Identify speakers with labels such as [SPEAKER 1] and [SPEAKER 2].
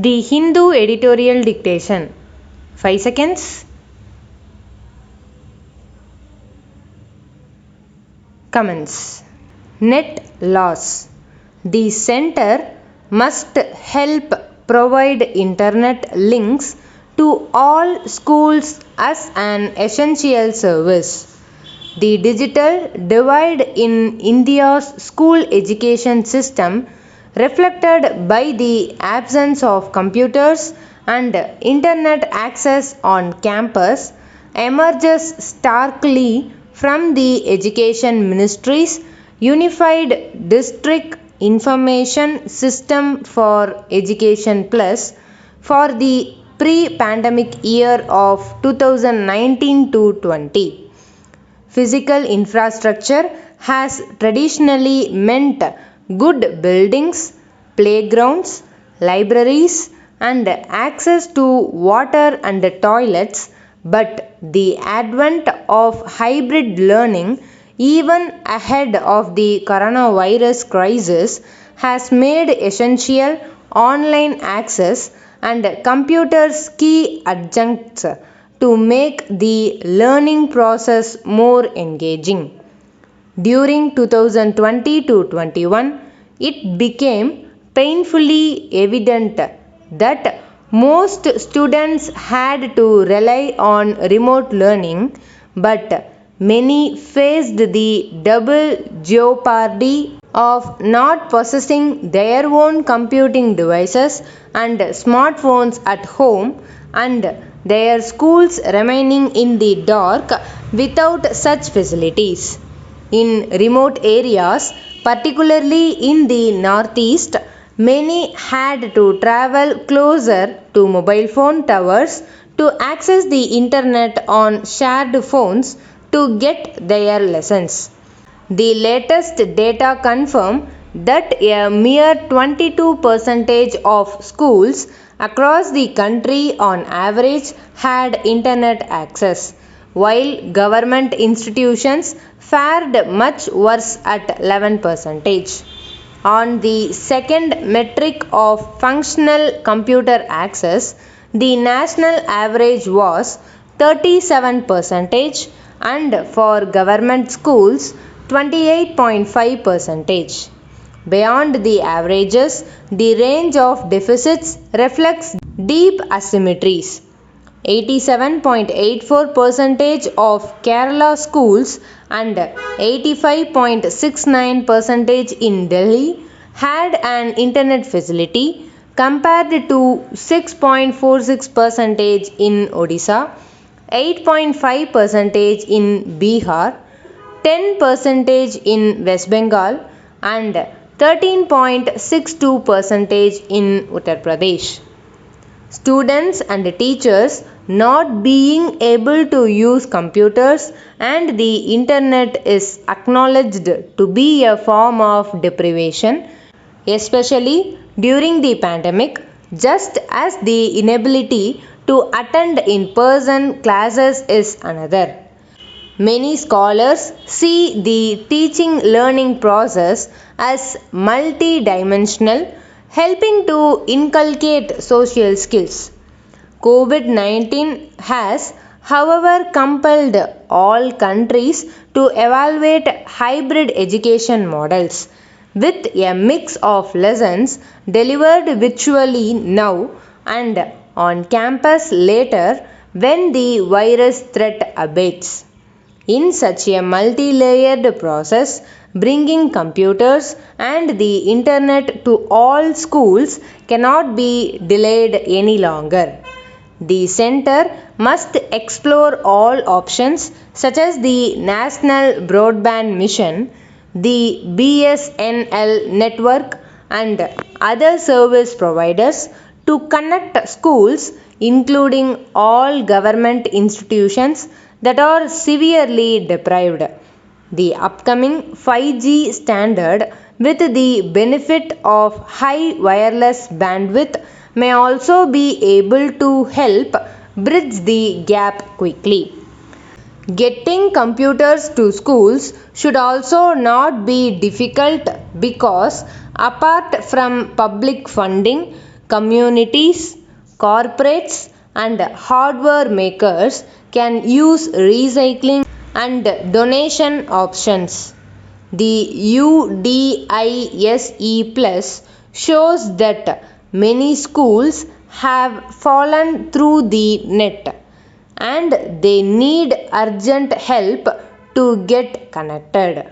[SPEAKER 1] The Hindu Editorial Dictation. 5 seconds. Comments. Net loss. The center must help provide internet links to all schools as an essential service. The digital divide in India's school education system, reflected by the absence of computers and internet access on campus, emerges starkly from the Education Ministry's Unified District Information System for Education Plus for the pre-pandemic year of 2019-20. Physical infrastructure has traditionally meant good buildings, playgrounds, libraries, and access to water and toilets, but the advent of hybrid learning, even ahead of the coronavirus crisis, has made essential online access and computers key adjuncts to make the learning process more engaging. During 2020-21, it became painfully evident that most students had to rely on remote learning, but many faced the double jeopardy of not possessing their own computing devices and smartphones at home, and their schools remaining in the dark without such facilities. In remote areas, particularly in the northeast, many had to travel closer to mobile phone towers to access the internet on shared phones to get their lessons. The latest data confirm that a mere 22% of schools across the country on average had internet access, while government institutions fared much worse at 11%. On the second metric of functional computer access, the national average was 37%, and for government schools 28.5%. Beyond the averages, the range of deficits reflects deep asymmetries. 87.84% of Kerala schools and 85.69% in Delhi had an internet facility, compared to 6.46% in Odisha, 8.5% in Bihar, 10% in West Bengal, and 13.62% in Uttar Pradesh. Students and teachers not being able to use computers and the internet is acknowledged to be a form of deprivation, especially during the pandemic, just as the inability to attend in-person classes is another. Many scholars see the teaching learning process as multidimensional, helping to inculcate social skills. COVID-19 has, however, compelled all countries to evaluate hybrid education models, with a mix of lessons delivered virtually now and on campus later when the virus threat abates. In such a multi-layered process, bringing computers and the internet to all schools cannot be delayed any longer. The center must explore all options such as the National Broadband Mission, the BSNL network, and other service providers to connect schools, including all government institutions that are severely deprived. The upcoming 5G standard, with the benefit of high wireless bandwidth, may also be able to help bridge the gap quickly. Getting computers to schools should also not be difficult because, apart from public funding, communities, corporates, and hardware makers can use recycling and donation options. The UDISE Plus shows that many schools have fallen through the net and they need urgent help to get connected.